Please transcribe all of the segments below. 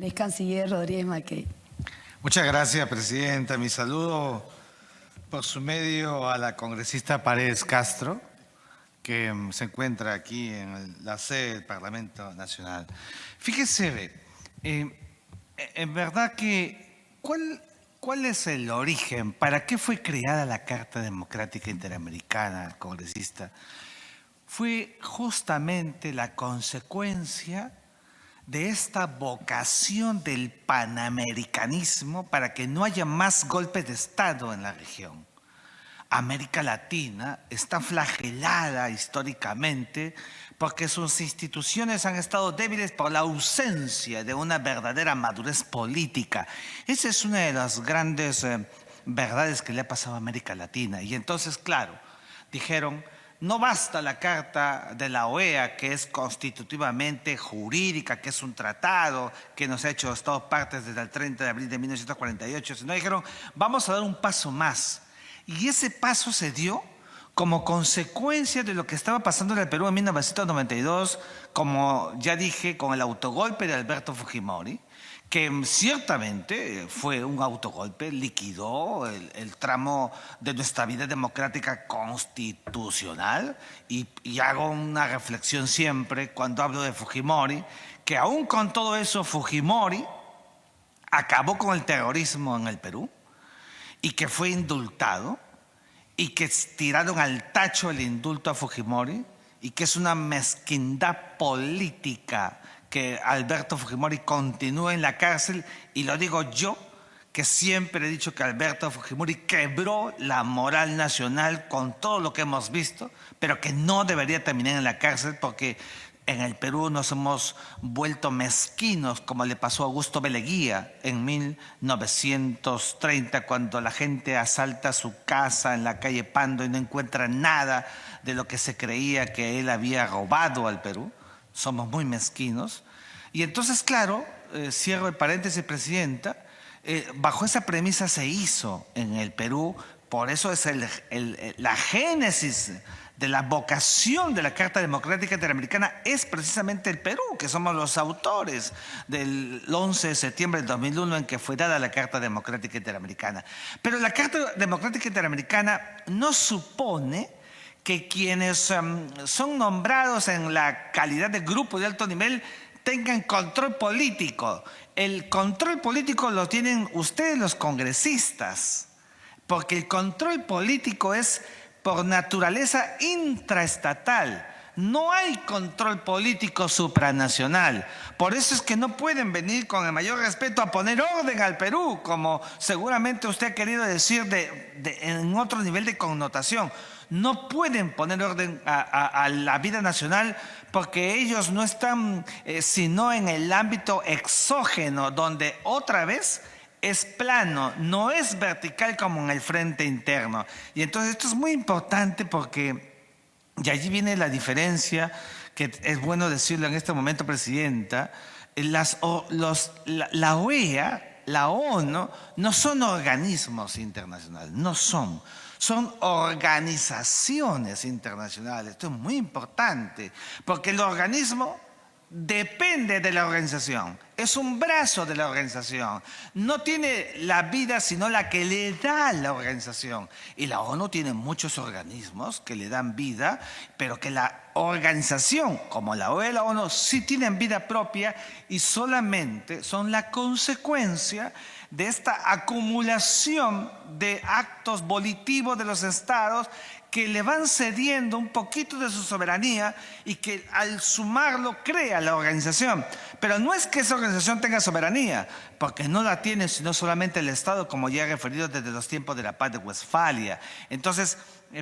El ex canciller Rodríguez Mackey. Muchas gracias, Presidenta. Mi saludo por su medio a la congresista Paredes Castro, que se encuentra aquí en la sede del Parlamento Nacional. Fíjese, en verdad que, ¿cuál es el origen? ¿Para qué fue creada la Carta Democrática Interamericana, congresista? Fue justamente la consecuencia de esta vocación del panamericanismo para que no haya más golpes de Estado en la región. América Latina está flagelada históricamente porque sus instituciones han estado débiles por la ausencia de una verdadera madurez política. Esa es una de las grandes verdades que le ha pasado a América Latina. Y entonces, claro, dijeron, no basta la Carta de la OEA, que es constitutivamente jurídica, que es un tratado que nos ha hecho Estados partes desde el 30 de abril de 1948, sino dijeron, vamos a dar un paso más. Y ese paso se dio como consecuencia de lo que estaba pasando en el Perú en 1992, como ya dije, con el autogolpe de Alberto Fujimori, que ciertamente fue un autogolpe, liquidó el tramo de nuestra vida democrática constitucional y hago una reflexión siempre cuando hablo de Fujimori, que aún con todo eso Fujimori acabó con el terrorismo en el Perú y que fue indultado y que tiraron al tacho el indulto a Fujimori y que es una mezquindad política que Alberto Fujimori continúe en la cárcel, y lo digo yo, que siempre he dicho que Alberto Fujimori quebró la moral nacional con todo lo que hemos visto, pero que no debería terminar en la cárcel porque en el Perú nos hemos vuelto mezquinos, como le pasó a Augusto Beleguía en 1930, cuando la gente asalta su casa en la calle Pando y no encuentra nada de lo que se creía que él había robado al Perú. Somos muy mezquinos. Y entonces, claro, cierro el paréntesis, Presidenta, bajo esa premisa se hizo en el Perú, por eso es la génesis de la vocación de la Carta Democrática Interamericana es precisamente el Perú, que somos los autores del 11 de septiembre del 2001 en que fue dada la Carta Democrática Interamericana. Pero la Carta Democrática Interamericana no supone que quienes son nombrados en la calidad de grupo de alto nivel tengan control político. El control político lo tienen ustedes los congresistas, porque el control político es por naturaleza intraestatal. No hay control político supranacional. Por eso es que no pueden venir con el mayor respeto a poner orden al Perú, como seguramente usted ha querido decir en otro nivel de connotación. No pueden poner orden a la vida nacional porque ellos no están sino en el ámbito exógeno, donde otra vez es plano, no es vertical como en el frente interno. Y entonces esto es muy importante porque, y allí viene la diferencia, que es bueno decirlo en este momento, Presidenta, la OEA, la ONU, no son organismos internacionales, no son organizaciones internacionales. Esto es muy importante, porque el organismo depende de la organización, es un brazo de la organización, no tiene la vida sino la que le da la organización. Y la ONU tiene muchos organismos que le dan vida, pero que la organización, como la OEA y la ONU, sí tienen vida propia y solamente son la consecuencia de esta acumulación de actos volitivos de los estados que le van cediendo un poquito de su soberanía y que al sumarlo crea la organización. Pero no es que esa organización tenga soberanía, porque no la tiene sino solamente el Estado, como ya he referido desde los tiempos de la Paz de Westfalia. Entonces,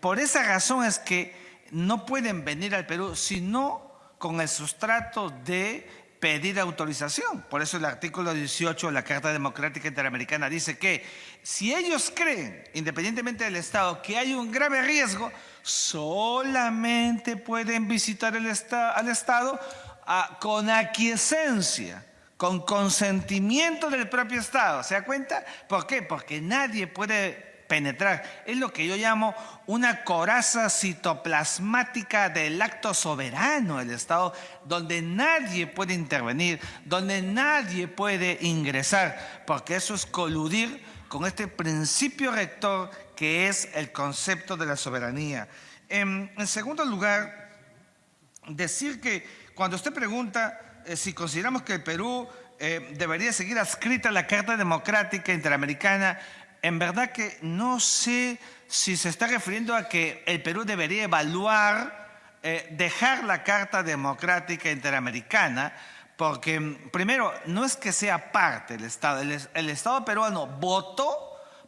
por esa razón es que no pueden venir al Perú sino con el sustrato de pedir autorización. Por eso el artículo 18 de la Carta Democrática Interamericana dice que si ellos creen, independientemente del Estado, que hay un grave riesgo, solamente pueden visitar al Estado con aquiescencia, con consentimiento del propio Estado. ¿Se da cuenta? ¿Por qué? Porque nadie puede penetrar. Es lo que yo llamo una coraza citoplasmática del acto soberano del Estado, donde nadie puede intervenir, donde nadie puede ingresar, porque eso es coludir con este principio rector que es el concepto de la soberanía. En segundo lugar, decir que cuando usted pregunta si consideramos que el Perú debería seguir adscrita a la Carta Democrática Interamericana, en verdad que no sé si se está refiriendo a que el Perú debería evaluar dejar la Carta Democrática Interamericana, porque primero no es que sea parte del Estado, el Estado peruano votó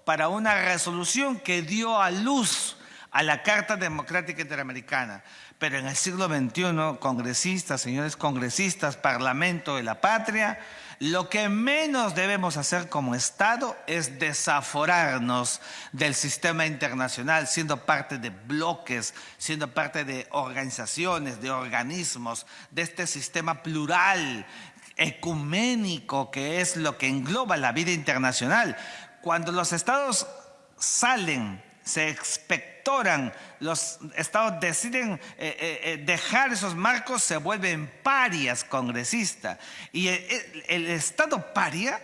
para una resolución que dio a luz a la Carta Democrática Interamericana. Pero en el siglo XXI, congresistas, señores congresistas, Parlamento de la Patria, lo que menos debemos hacer como Estado es desaforarnos del sistema internacional, siendo parte de bloques, siendo parte de organizaciones, de organismos, de este sistema plural, ecuménico, que es lo que engloba la vida internacional. Cuando los Estados salen, se expectoran, los Estados deciden dejar esos marcos, se vuelven parias congresistas. Y el Estado paria,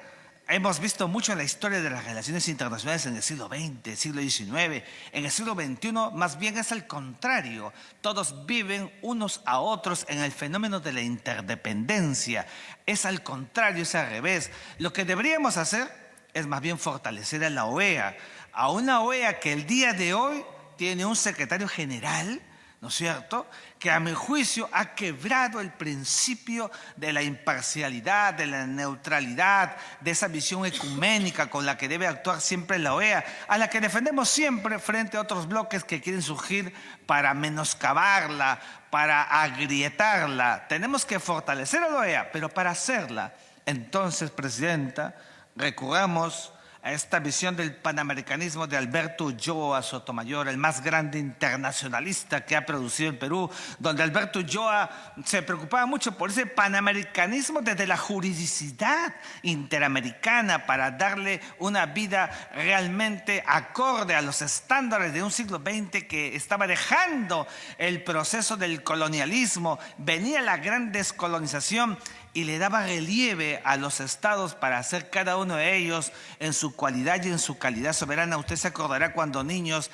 hemos visto mucho en la historia de las relaciones internacionales en el siglo XX, siglo XIX. En el siglo XXI más bien es el contrario. Todos viven unos a otros en el fenómeno de la interdependencia. Es al contrario, es al revés. Lo que deberíamos hacer es más bien fortalecer a la OEA, a una OEA que el día de hoy tiene un secretario general, ¿no es cierto?, que a mi juicio ha quebrado el principio de la imparcialidad, de la neutralidad, de esa visión ecuménica con la que debe actuar siempre la OEA, a la que defendemos siempre frente a otros bloques que quieren surgir para menoscabarla, para agrietarla. Tenemos que fortalecer a la OEA, pero para hacerla, entonces, Presidenta, recurramos a esta visión del panamericanismo de Alberto Ulloa Sotomayor, el más grande internacionalista que ha producido el Perú, donde Alberto Ulloa se preocupaba mucho por ese panamericanismo desde la juridicidad interamericana para darle una vida realmente acorde a los estándares de un siglo XX que estaba dejando el proceso del colonialismo. Venía la gran descolonización y le daba relieve a los estados para hacer cada uno de ellos en su cualidad y en su calidad soberana. Usted se acordará cuando niños,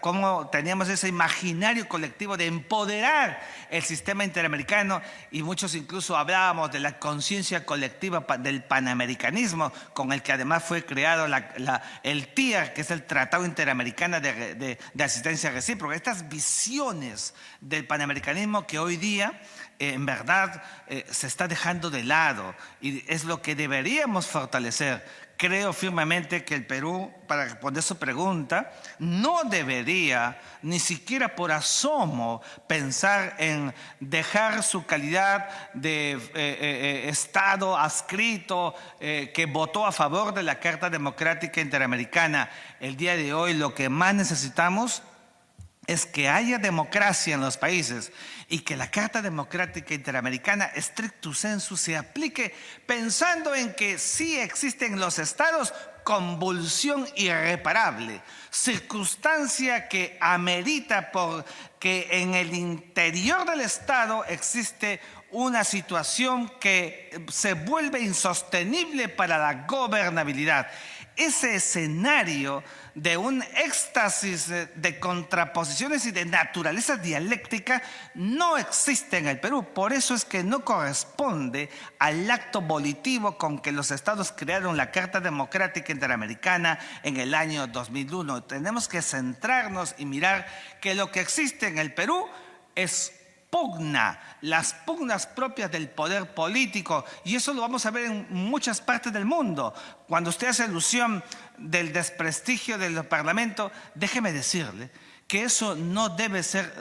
cómo teníamos ese imaginario colectivo de empoderar el sistema interamericano, y muchos incluso hablábamos de la conciencia colectiva del panamericanismo, con el que además fue creado el TIAR, que es el Tratado Interamericano de Asistencia Recíproca. Estas visiones del panamericanismo que hoy día en verdad se está dejando de lado, y es lo que deberíamos fortalecer. Creo firmemente que el Perú, para responder su pregunta, no debería ni siquiera por asomo pensar en dejar su calidad de Estado adscrito que votó a favor de la Carta Democrática Interamericana. El día de hoy lo que más necesitamos es que haya democracia en los países y que la Carta Democrática Interamericana stricto sensu se aplique pensando en que sí existen los estados convulsión irreparable, circunstancia que amerita porque en el interior del Estado existe una situación que se vuelve insostenible para la gobernabilidad. Ese escenario de un éxtasis de contraposiciones y de naturaleza dialéctica no existe en el Perú. Por eso es que no corresponde al acto volitivo con que los estados crearon la Carta Democrática Interamericana en el año 2001. Tenemos que centrarnos y mirar que lo que existe en el Perú es las pugnas propias del poder político, y eso lo vamos a ver en muchas partes del mundo. Cuando usted hace alusión del desprestigio del Parlamento, déjeme decirle que eso no debe ser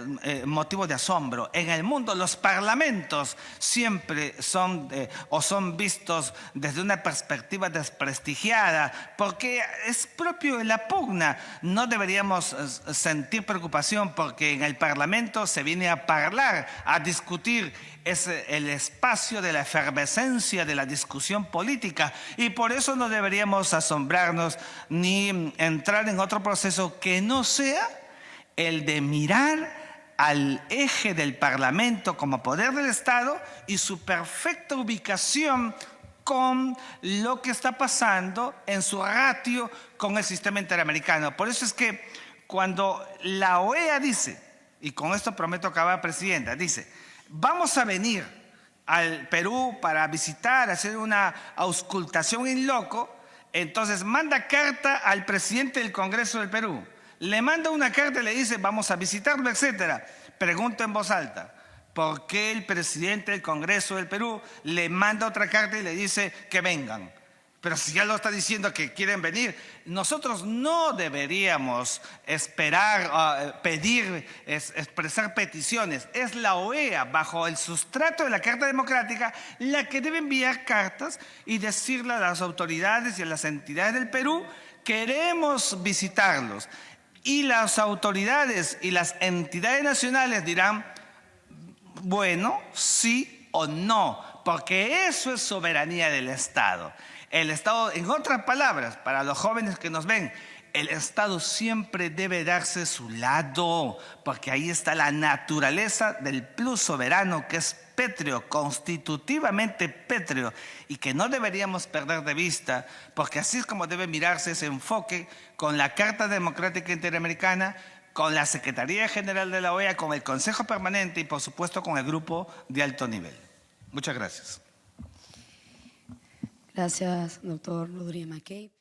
motivo de asombro. En el mundo los parlamentos siempre son vistos desde una perspectiva desprestigiada, porque es propio de la pugna. No deberíamos sentir preocupación porque en el Parlamento se viene a hablar, a discutir. Es el espacio de la efervescencia de la discusión política y por eso no deberíamos asombrarnos ni entrar en otro proceso que no sea el de mirar al eje del Parlamento como poder del Estado y su perfecta ubicación con lo que está pasando en su ratio con el sistema interamericano. Por eso es que cuando la OEA dice, y con esto prometo acabar, Presidenta, dice, vamos a venir al Perú para visitar, hacer una auscultación in loco, entonces manda carta al presidente del Congreso del Perú. Le manda una carta y le dice, vamos a visitarlo, etcétera. Pregunto en voz alta, ¿por qué el presidente del Congreso del Perú le manda otra carta y le dice que vengan? Pero si ya lo está diciendo que quieren venir, nosotros no deberíamos esperar, pedir, expresar peticiones. Es la OEA, bajo el sustrato de la Carta Democrática, la que debe enviar cartas y decirle a las autoridades y a las entidades del Perú, queremos visitarlos. Y las autoridades y las entidades nacionales dirán, bueno, sí o no, porque eso es soberanía del Estado. El Estado, en otras palabras, para los jóvenes que nos ven, el Estado siempre debe darse su lado, porque ahí está la naturaleza del plus soberano, que es pétreo, constitutivamente pétreo, y que no deberíamos perder de vista, porque así es como debe mirarse ese enfoque con la Carta Democrática Interamericana, con la Secretaría General de la OEA, con el Consejo Permanente y, por supuesto, con el Grupo de Alto Nivel. Muchas gracias. Gracias, doctor Rodríguez Mackey.